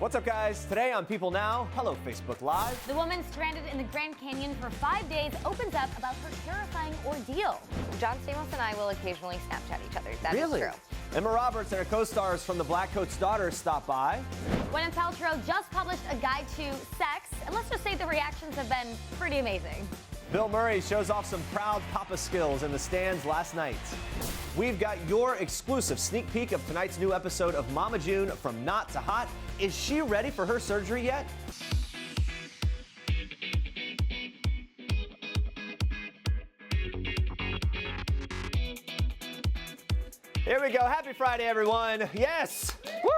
What's up, guys? Today on People Now, hello Facebook Live. The woman stranded in the Grand Canyon for 5 days opens up about her terrifying ordeal. John Stamos and I will occasionally Snapchat each other. That is Really? true. Emma Roberts and her co-stars from The Black Coat's Daughter stop by. Gwyneth Paltrow just published a guide to sex, and let's just say the reactions have been pretty amazing. Bill Murray shows off some proud papa skills in the stands last night. We've got your exclusive sneak peek of tonight's new episode of Mama June from Not to Hot. Is she ready for her surgery yet? Here we go. Happy Friday, everyone. Yes. Woo.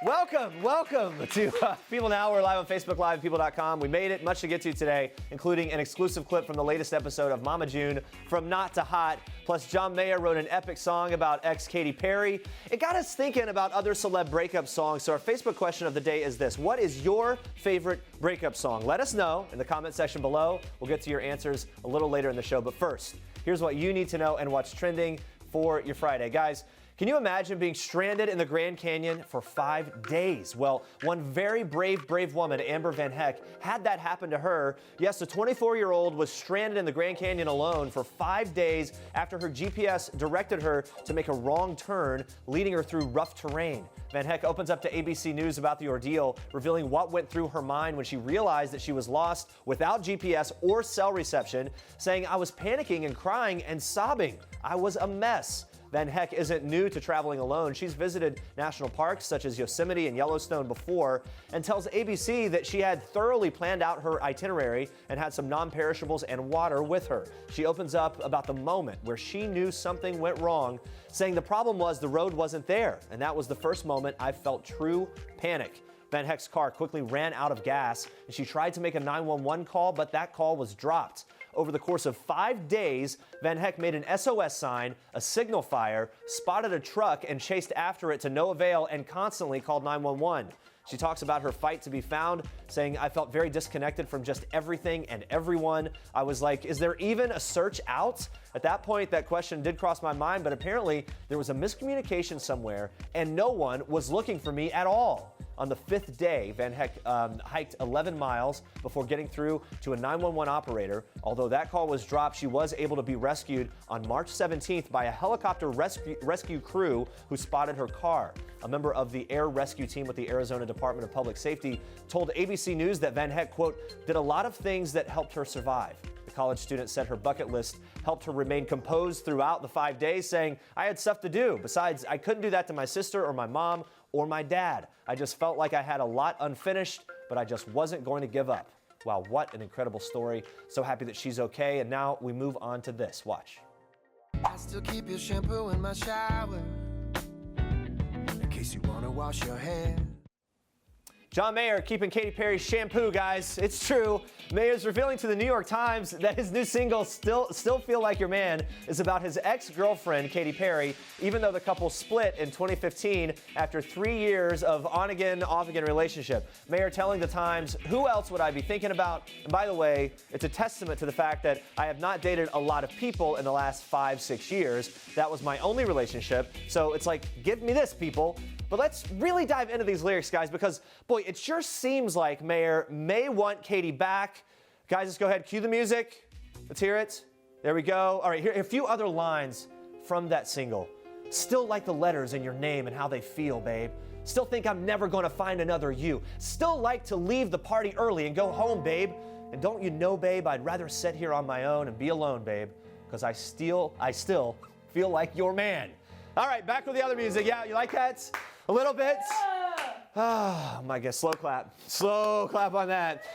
Welcome to People Now. We're live on Facebook Live, people.com. We made it. Much to get to today, including an exclusive clip from the latest episode of Mama June from Not to Hot. Plus, John Mayer wrote an epic song about ex Katy Perry. It got us thinking about other celeb breakup songs. So our Facebook question of the day is this: what is your favorite breakup song? Let us know in the comment section below. We'll get to your answers a little later in the show. But first, here's what you need to know and what's trending for your Friday. Guys, can you imagine being stranded in the Grand Canyon for 5 days? Well, one very brave woman, Amber Van Hecke, had that happen to her. Yes, the 24-year-old was stranded in the Grand Canyon alone for 5 days after her GPS directed her to make a wrong turn, leading her through rough terrain. Van Hecke opens up to ABC News about the ordeal, revealing what went through her mind when she realized that she was lost without GPS or cell reception, saying, "I was panicking and crying and sobbing. I was a mess." Van Hecke isn't new to traveling alone. She's visited national parks such as Yosemite and Yellowstone before, and tells ABC that she had thoroughly planned out her itinerary and had some non-perishables and water with her. She opens up about the moment where she knew something went wrong, saying the problem was the road wasn't there, and that was the first moment I felt true panic. Van Hecke's car quickly ran out of gas, and she tried to make a 911 call, but that call was dropped. Over the course of 5 days, Van Hecke made an SOS sign, a signal fire, spotted a truck, and chased after it to no avail and constantly called 911. She talks about her fight to be found, saying, "I felt very disconnected from just everything and everyone. I was like, is there even a search out?" At that point, that question did cross my mind, but apparently there was a miscommunication somewhere, and no one was looking for me at all. On the 5th day, Van Hecke hiked 11 miles before getting through to a 911 operator. Although that call was dropped, she was able to be rescued on March 17th by a helicopter rescue crew who spotted her car. A member of the air rescue team with the Arizona Department of Public Safety told ABC News that Van Hecke, quote, "did a lot of things that helped her survive." The college student said her bucket list helped her remain composed throughout the 5 days, saying, "I had stuff to do. Besides, I couldn't do that to my sister or my mom or my dad. I just felt like I had a lot unfinished, but I just wasn't going to give up." Wow, what an incredible story. So happy that she's okay. And now we move on to this. Watch. I still keep your shampoo in my shower in case you want to wash your hair. John Mayer keeping Katy Perry's shampoo, guys. It's true. Mayer's revealing to the New York Times that his new single, Still Feel Like Your Man, is about his ex-girlfriend, Katy Perry, even though the couple split in 2015 after 3 years of on-again, off-again relationship. Mayer telling the Times, "Who else would I be thinking about? And by the way, it's a testament to the fact that I have not dated a lot of people in the last 5-6 years. That was my only relationship. So it's like, give me this, people." But let's really dive into these lyrics, guys, because, boy, it sure seems like Mayer may want Katy back. Guys, let's go ahead. Cue the music. Let's hear it. There we go. All right, here are a few other lines from that single. "Still like the letters in your name and how they feel, babe. Still think I'm never going to find another you. Still like to leave the party early and go home, babe. And don't you know, babe, I'd rather sit here on my own and be alone, babe, because I still feel like your man." All right, back with the other music. Yeah, you like that? A little bit? Oh, my God, slow clap. Slow clap on that.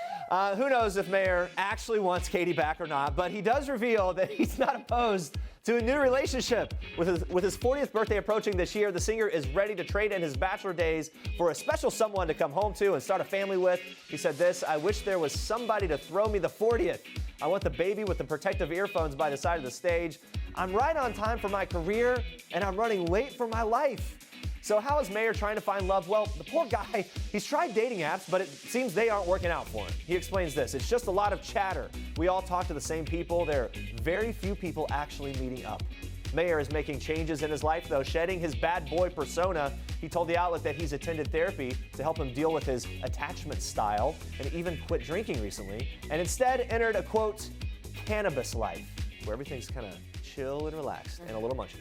Who knows if Mayer actually wants Katy back or not, but he does reveal that he's not opposed to a new relationship. With his 40th birthday approaching this year, the singer is ready to trade in his bachelor days for a special someone to come home to and start a family with. He said this, "I wish there was somebody to throw me the 40th. I want the baby with the protective earphones by the side of the stage. I'm right on time for my career, and I'm running late for my life." So how is Mayer trying to find love? Well, the poor guy, he's tried dating apps, but it seems they aren't working out for him. He explains this, "It's just a lot of chatter. We all talk to the same people. There are very few people actually meeting up." Mayer is making changes in his life, though, shedding his bad boy persona. He told the outlet that he's attended therapy to help him deal with his attachment style and even quit drinking recently, and instead entered a, quote, cannabis life, where everything's kind of chill and relaxed and a little munchy.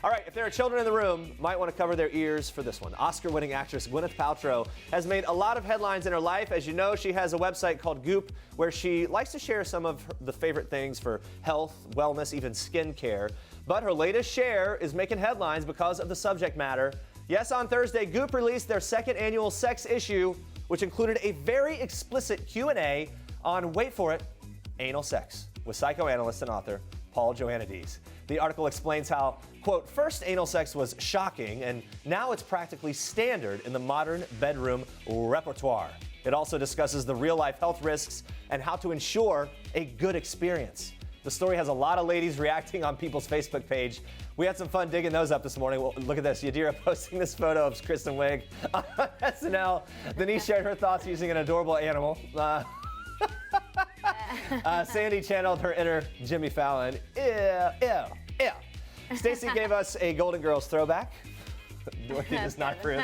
All right, if there are children in the room, might want to cover their ears for this one. Oscar-winning actress Gwyneth Paltrow has made a lot of headlines in her life. As you know, she has a website called Goop, where she likes to share some of the favorite things for health, wellness, even skincare. But her latest share is making headlines because of the subject matter. Yes, on Thursday, Goop released their second annual sex issue, which included a very explicit Q&A on, wait for it, anal sex, with psychoanalyst and author Paul Joannides. The article explains how, quote, first anal sex was shocking, and now it's practically standard in the modern bedroom repertoire. It also discusses the real-life health risks and how to ensure a good experience. The story has a lot of ladies reacting on people's Facebook page. We had some fun digging those up this morning. Well, look at this. Yadira posting this photo of Kristen Wiig on SNL. Denise shared her thoughts using an adorable animal. Sandy channeled her inner Jimmy Fallon. Ew. Stacey gave us a Golden Girls throwback. Dorothy does not approve.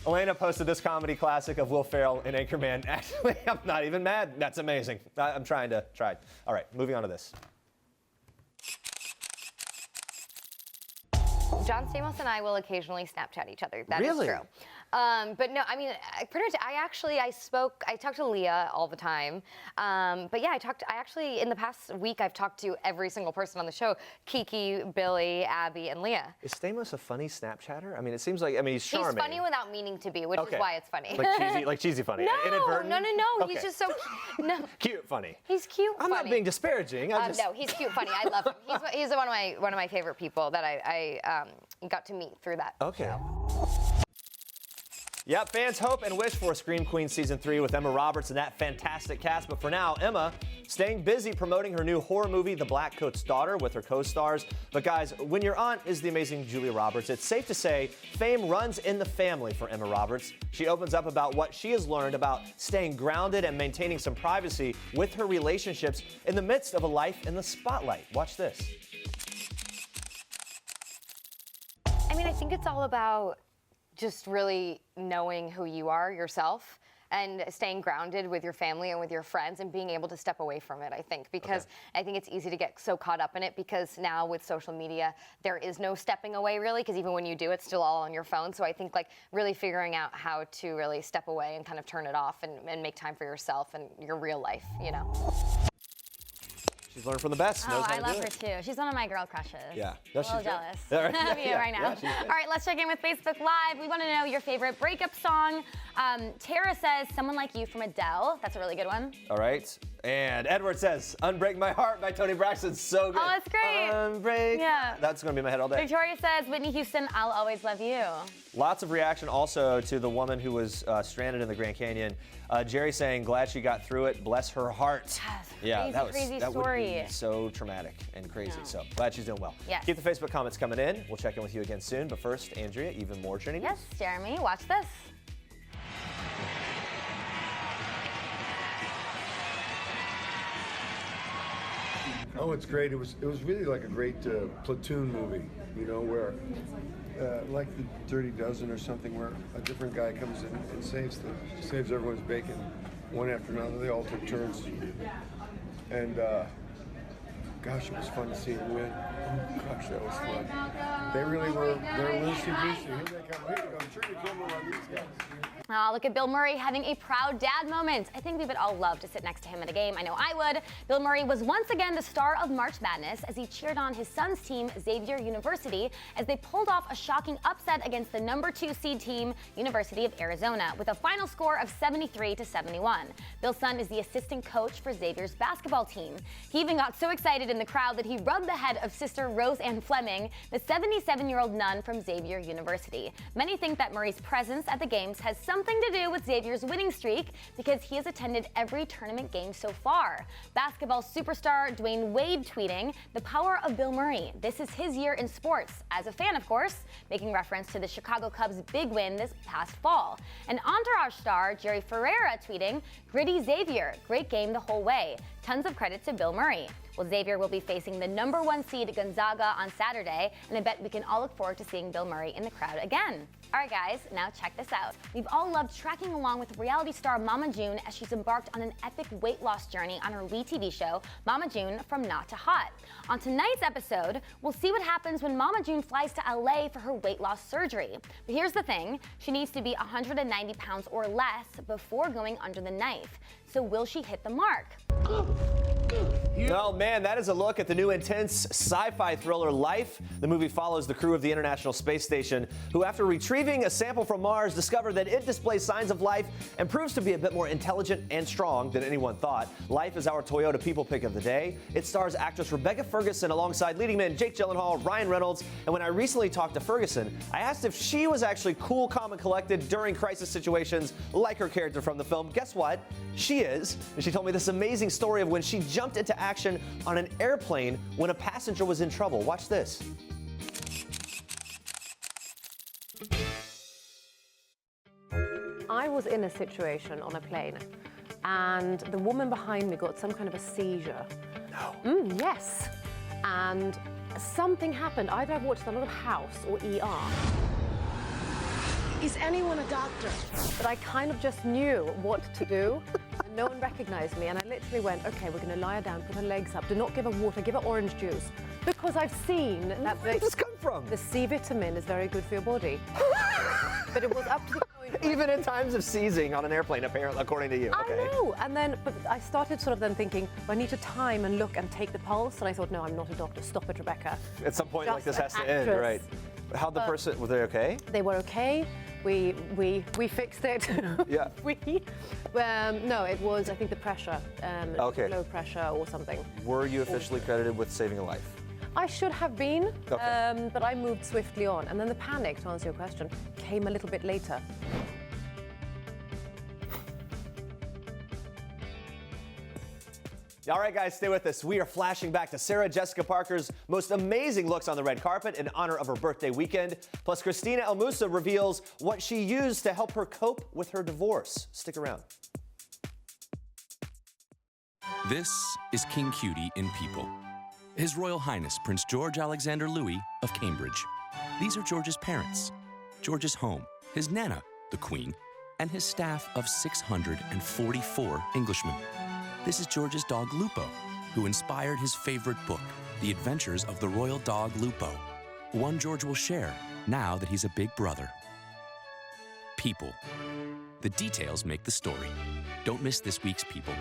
Elena posted this comedy classic of Will Ferrell in Anchorman. Actually, I'm not even mad. That's amazing. I'm trying. All right, moving on to this. John Stamos and I will occasionally Snapchat each other. That is Really? true. But no, I mean, pretty much, I talk to Leah all the time. But yeah, in the past week, I've talked to every single person on the show: Kiki, Billy, Abby, and Leah. Is Stamos a funny Snapchatter? I mean, it seems like, he's charming. He's funny without meaning to be, which is why it's funny. Like cheesy funny. No, Inadvertent? no. Okay. He's just so no. Cute funny. He's cute. I'm funny. not being disparaging. No, he's cute, funny. I love him. He's one of my favorite people that I got to meet through that show. Yep, fans hope and wish for Scream Queen Season 3 with Emma Roberts and that fantastic cast. But for now, Emma staying busy promoting her new horror movie, The Black Coat's Daughter, with her co-stars. But guys, when your aunt is the amazing Julia Roberts, it's safe to say fame runs in the family for Emma Roberts. She opens up about what she has learned about staying grounded and maintaining some privacy with her relationships in the midst of a life in the spotlight. Watch this. I mean, I think it's all about just really knowing who you are yourself and staying grounded with your family and with your friends and being able to step away from it, I think, because I think it's easy to get so caught up in it because now with social media, there is no stepping away really, because even when you do, it's still all on your phone. So I think like really figuring out how to really step away and kind of turn it off and make time for yourself and your real life, you know. She's learned from the best. Knows how I to love do her it. too. She's one of my girl crushes. Yeah. A little jealous Yeah, of you right now. All right, let's check in with Facebook Live. We want to know your favorite breakup song. Tara says, Someone Like You from Adele. That's a really good one. All right. And Edward says, Unbreak My Heart by Toni Braxton. So good. Oh, that's great. Unbreak. Yeah. That's going to be in my head all day. Victoria says, Whitney Houston, I'll Always Love You. Lots of reaction also to the woman who was stranded in the Grand Canyon. Jerry saying, glad she got through it. Bless her heart. Yes, crazy that story. would be so traumatic and crazy. No. So glad she's doing well. Yes. Keep the Facebook comments coming in. We'll check in with you again soon. But first, Andrea, even more trending news. Yes, Jeremy, watch this. Oh, it's great. It was really like a great platoon movie, you know, where like the Dirty Dozen or something, where a different guy comes in and saves everyone's bacon one after another. They all took turns, and gosh, it was fun to see him win. Oh gosh, that was fun. They really were. They're loosey-goosey. Here they come. Here they go. I'm sure you come around these guys. Oh, look at Bill Murray having a proud dad moment. I think we would all love to sit next to him at a game. I know I would. Bill Murray was once again the star of March Madness as he cheered on his son's team, Xavier University, as they pulled off a shocking upset against the number 2 seed team, University of Arizona, with a final score of 73-71. Bill's son is the assistant coach for Xavier's basketball team. He even got so excited in the crowd that he rubbed the head of Sister Rose Ann Fleming, the 77-year-old nun from Xavier University. Many think that Murray's presence at the games has something to do with Xavier's winning streak because he has attended every tournament game so far. Basketball superstar Dwayne Wade tweeting, the power of Bill Murray. This is his year in sports. As a fan, of course, making reference to the Chicago Cubs' big win this past fall. And Entourage star Jerry Ferrera tweeting, gritty Xavier, great game the whole way. Tons of credit to Bill Murray. Well, Xavier will be facing the #1 seed Gonzaga on Saturday, and I bet we can all look forward to seeing Bill Murray in the crowd again. All right, guys, now check this out. We've all loved tracking along with reality star Mama June as she's embarked on an epic weight loss journey on her WE tv show, Mama June From Not to Hot. On tonight's episode, we'll see what happens when Mama June flies to LA for her weight loss surgery. But here's the thing, she needs to be 190 pounds or less before going under the knife. So will she hit the mark? Oh man, that is a look at the new intense sci-fi thriller Life. The movie follows the crew of the International Space Station, who after retrieving a sample from Mars discovered that it displays signs of life and proves to be a bit more intelligent and strong than anyone thought. Life is our Toyota people pick of the day. It stars actress Rebecca Ferguson alongside leading men Jake Gyllenhaal, Ryan Reynolds, and when I recently talked to Ferguson, I asked if she was actually cool, calm, and collected during crisis situations like her character from the film. Guess what? She is. And she told me this amazing story of when she jumped into action on an airplane when a passenger was in trouble. Watch this. I was in a situation on a plane, and the woman behind me got some kind of a seizure. No. Yes. And something happened. Either I've watched a lot of House or ER. Is anyone a doctor? But I kind of just knew what to do, and no one recognized me. And I literally went, okay, we're going to lie her down, put her legs up, do not give her water, give her orange juice. Because I've seen that Where did this come from? the C vitamin is very good for your body. But it was up to the point. Even in times of seizing on an airplane, apparently, according to you. Okay. I know. And then, but I started sort of then thinking, I need to time and look and take the pulse. And I thought, no, I'm not a doctor. Stop it, Rebecca. At some point, like this Just has an to end, actress. right? How'd the person, were they okay? They were okay. We fixed it. Yeah. No, it was, I think, the pressure. Okay. Low pressure or something. Were you officially credited with saving a life? I should have been, Okay. but I moved swiftly on. And then the panic, to answer your question, came a little bit later. All right, guys, stay with us. We are flashing back to Sarah Jessica Parker's most amazing looks on the red carpet in honor of her birthday weekend. Plus, Christina Elmusa reveals what she used to help her cope with her divorce. Stick around. This is King Cutie in People. His Royal Highness Prince George Alexander Louis of Cambridge. These are George's parents, George's home, his Nana, the Queen, and his staff of 644 Englishmen. This is George's dog Lupo, who inspired his favorite book, The Adventures of the Royal Dog Lupo, one George will share now that he's a big brother. People. The details make the story. Don't miss this week's People.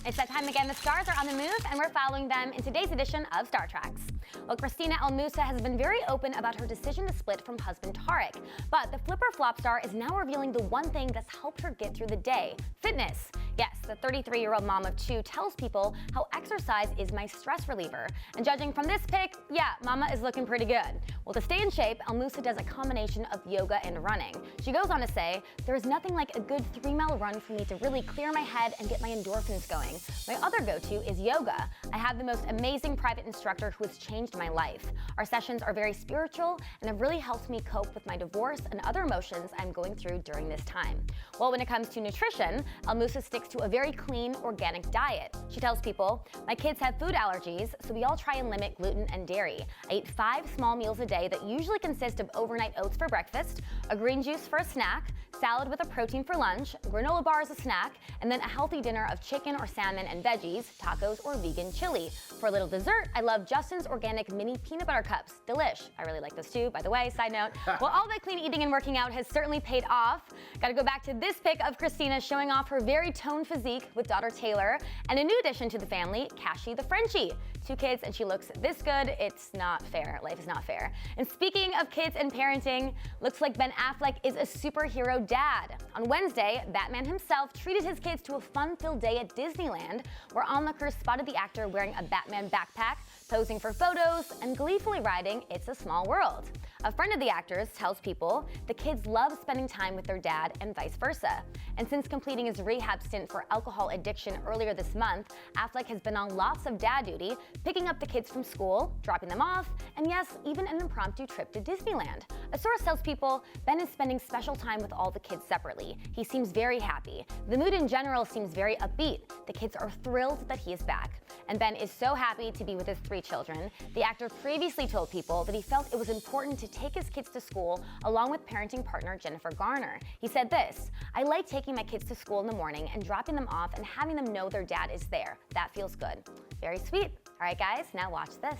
It's that time again. The stars are on the move, and we're following them in today's edition of Star Treks. Well, Christina Elmusa has been very open about her decision to split from husband Tarek. But the flipper flop star is now revealing the one thing that's helped her get through the day: fitness. Yes, the 33-year-old mom of two tells people how exercise is my stress reliever. And judging from this pic, yeah, mama is looking pretty good. Well, to stay in shape, Elmusa does a combination of yoga and running. She goes on to say, there is nothing like a good 3-mile run for me to really clear my head and get my endorphins going. My other go-to is yoga. I have the most amazing private instructor who has changed my life. Our sessions are very spiritual and have really helped me cope with my divorce and other emotions I'm going through during this time. Well, when it comes to nutrition, Elmusa sticks switched to a very clean, organic diet. She tells people, "My kids have food allergies, so we all try and limit gluten and dairy. I eat 5 small meals a day that usually consist of overnight oats for breakfast, a green juice for a snack, salad with a protein for lunch, granola bar as a snack, and then a healthy dinner of chicken or salmon and veggies, tacos, or vegan chili. For a little dessert, I love Justin's organic mini peanut butter cups. Delish." I really like those too, by the way, side note. Well, all that clean eating and working out has certainly paid off. Gotta go back to this pic of Christina showing off her very toned physique with daughter Taylor, and a new addition to the family, Cassie the Frenchie. 2 kids and she looks this good. It's not fair. Life is not fair. And speaking of kids and parenting, looks like Ben Affleck is a superhero dad. On Wednesday, Batman himself treated his kids to a fun-filled day at Disneyland, where onlookers spotted the actor wearing a Batman backpack, posing for photos, and gleefully riding It's a Small World. A friend of the actor's tells people the kids love spending time with their dad and vice versa. And since completing his rehab stint for alcohol addiction earlier this month, Affleck has been on lots of dad duty, picking up the kids from school, dropping them off, and yes, even an impromptu trip to Disneyland. A source tells people Ben is spending special time with all the kids separately. He seems very happy. The mood in general seems very upbeat. The kids are thrilled that he is back. And Ben is so happy to be with his 3 children. The actor previously told people that he felt it was important to take his kids to school along with parenting partner Jennifer Garner. He said this, "I like taking my kids to school in the morning and dropping them off and having them know their dad is there. That feels good." Very sweet. All right, guys, now watch this.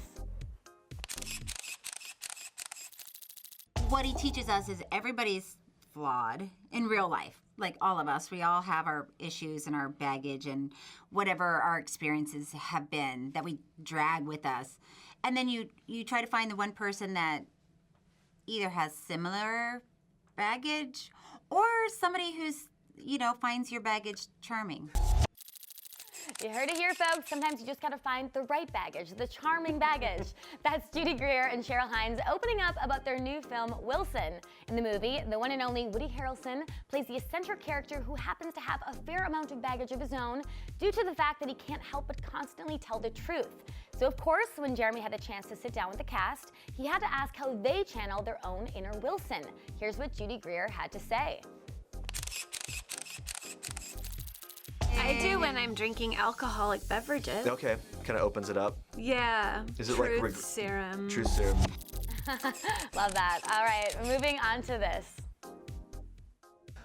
What he teaches us is everybody's flawed in real life. Like all of us, we all have our issues and our baggage and whatever our experiences have been that we drag with us. And then you try to find the one person that either has similar baggage or somebody who's, finds your baggage charming. You heard it here, folks. Sometimes you just gotta find the right baggage, the charming baggage. That's Judy Greer and Cheryl Hines opening up about their new film, Wilson. In the movie, the one and only Woody Harrelson plays the eccentric character who happens to have a fair amount of baggage of his own due to the fact that he can't help but constantly tell the truth. So of course, when Jeremy had a chance to sit down with the cast, he had to ask how they channeled their own inner Wilson. Here's what Judy Greer had to say. I do when I'm drinking alcoholic beverages. Okay, kind of opens it up. Yeah. Is it Truth like serum? Truth serum. Love that. All right, moving on to this.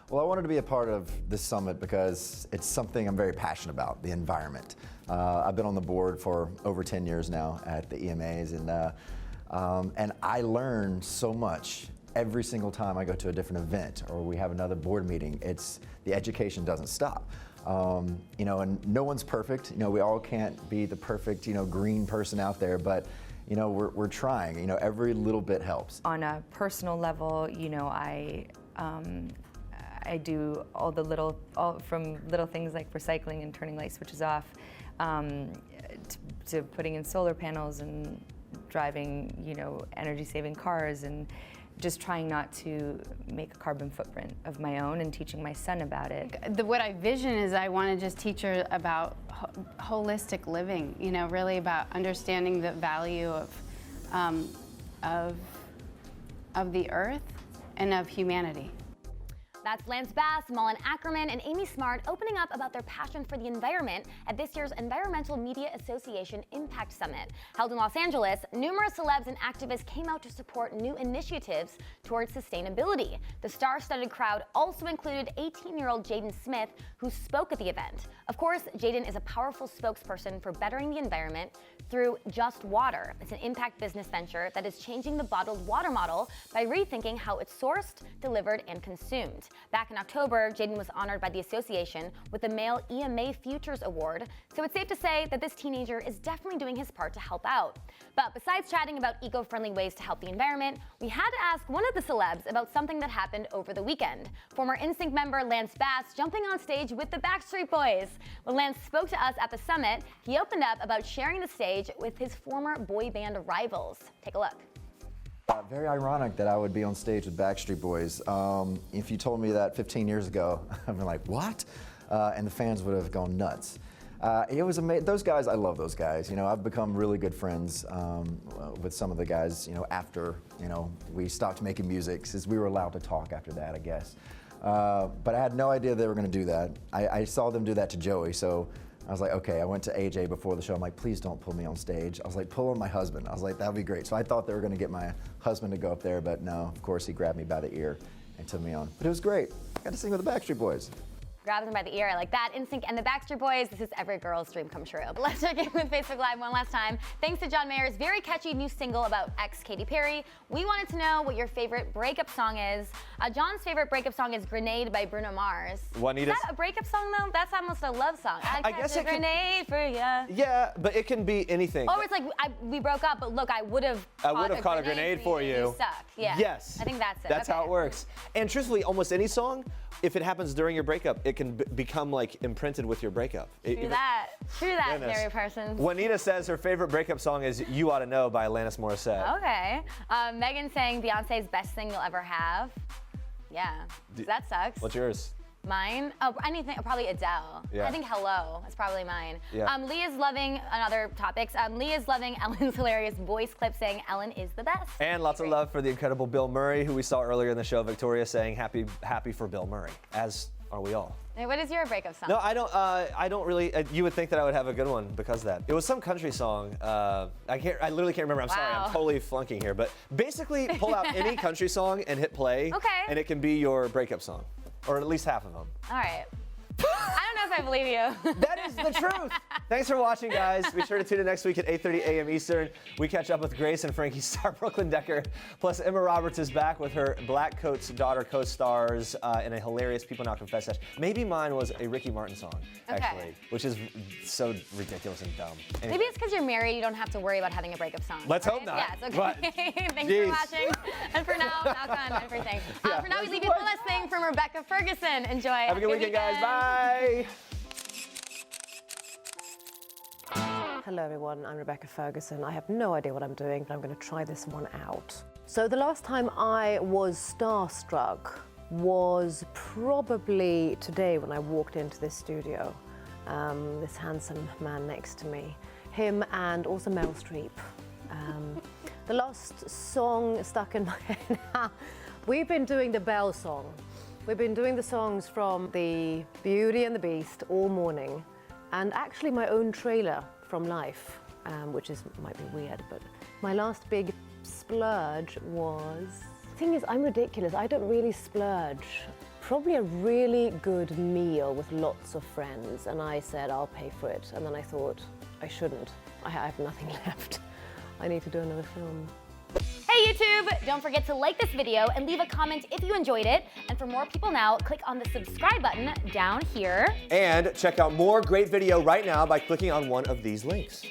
Well, I wanted to be a part of this summit because it's something I'm very passionate about, the environment. I've been on the board for over 10 years now at the EMAs, and I learn so much every single time I go to a different event or we have another board meeting. The education doesn't stop. And no one's perfect. We all can't be the perfect, green person out there, but we're trying. Every little bit helps. On a personal level, I do from little things like recycling and turning light switches off, to putting in solar panels and driving, energy-saving cars, and just trying not to make a carbon footprint of my own and teaching my son about it. What I vision is I want to just teach her about holistic living, really about understanding the value of the earth and of humanity. That's Lance Bass, Mullen Ackerman, and Amy Smart opening up about their passion for the environment at this year's Environmental Media Association Impact Summit. Held in Los Angeles, numerous celebs and activists came out to support new initiatives towards sustainability. The star-studded crowd also included 18-year-old Jaden Smith, who spoke at the event. Of course, Jaden is a powerful spokesperson for bettering the environment through Just Water. It's an impact business venture that is changing the bottled water model by rethinking how it's sourced, delivered, and consumed. Back in October, Jaden was honored by the association with the Male EMA Futures Award, so it's safe to say that this teenager is definitely doing his part to help out. But besides chatting about eco-friendly ways to help the environment, we had to ask one of the celebs about something that happened over the weekend. Former NSYNC member Lance Bass jumping on stage with the Backstreet Boys. When Lance spoke to us at the summit, he opened up about sharing the stage with his former boy band rivals. Take a look. Very ironic that I would be on stage with Backstreet Boys. If you told me that 15 years ago, I'd be like, what? And the fans would have gone nuts. It was amazing. Those guys, I love those guys. I've become really good friends with some of the guys, after, we stopped making music, since we were allowed to talk after that, I guess. But I had no idea they were going to do that. I saw them do that to Joey, so I was like, okay. I went to AJ before the show. I'm like, please don't pull me on stage. I was like, pull on my husband. I was like, that would be great. So I thought they were going to get my husband to go up there, but no. Of course, he grabbed me by the ear and took me on. But it was great. I got to sing with the Backstreet Boys. Grabs him by the ear. I like that. NSYNC and the Backstreet Boys. This is every girl's dream come true. But let's check in with Facebook Live one last time. Thanks to John Mayer's very catchy new single about ex Katy Perry. We wanted to know what your favorite breakup song is. John's favorite breakup song is Grenade by Bruno Mars. Juanita's... Is that a breakup song though? That's almost a love song. I guess it grenade for ya. Yeah, but it can be anything. Or it's like, we broke up, but look, I would have caught a grenade for you. You suck. Yeah. Yes. I think that's it. That's how it works. And truthfully, almost any song, if it happens during your breakup, it can become like imprinted with your breakup. True that, Mary Parsons. Juanita says her favorite breakup song is You Oughta Know by Alanis Morissette. Okay. Megan saying Beyonce's best thing you'll ever have. Yeah, that sucks. What's yours? Mine? Oh, anything, probably Adele. Yeah. I think Hello is probably mine. Yeah. Leah's loving, another topics, Leah's loving Ellen's hilarious voice clip saying Ellen is the best. And lots of love for the incredible Bill Murray, who we saw earlier in the show. Victoria saying happy for Bill Murray, as are we all. Hey, what is your breakup song? No, I don't really. You would think that I would have a good one because of that. It was some country song. I literally can't remember. I'm sorry. I'm totally flunking here. But basically, pull out any country song and hit play. Okay. And it can be your breakup song, or at least half of them. All right. I don't know if I believe you. That is the truth. Thanks for watching, guys. Be sure to tune in next week at 8:30 a.m. Eastern. We catch up with Grace and Frankie star Brooklyn Decker. Plus, Emma Roberts is back with her Black Coat's Daughter co-stars in a hilarious People Now Confess session. Maybe mine was a Ricky Martin song, actually, which is so ridiculous and dumb. Anyway. Maybe it's because you're married, you don't have to worry about having a breakup song. Let's hope not. Yeah, it's okay. Thanks for watching. And for now, knock on everything. For now, we leave you with one last thing from Rebecca Ferguson. Enjoy. Have a good weekend, guys. Bye. Hello everyone, I'm Rebecca Ferguson. I have no idea what I'm doing, but I'm going to try this one out. So the last time I was starstruck was probably today when I walked into this studio. This handsome man next to me, him and also Meryl Streep. The last song stuck in my head now. We've been doing the Belle song. We've been doing the songs from the Beauty and the Beast all morning, and actually my own trailer from Life, which might be weird, but my last big splurge was... The thing is, I'm ridiculous. I don't really splurge. Probably a really good meal with lots of friends, and I said I'll pay for it, and then I thought I shouldn't. I have nothing left. I need to do another film. Hey YouTube! Don't forget to like this video and leave a comment if you enjoyed it. And for more People Now, click on the subscribe button down here. And check out more great video right now by clicking on one of these links.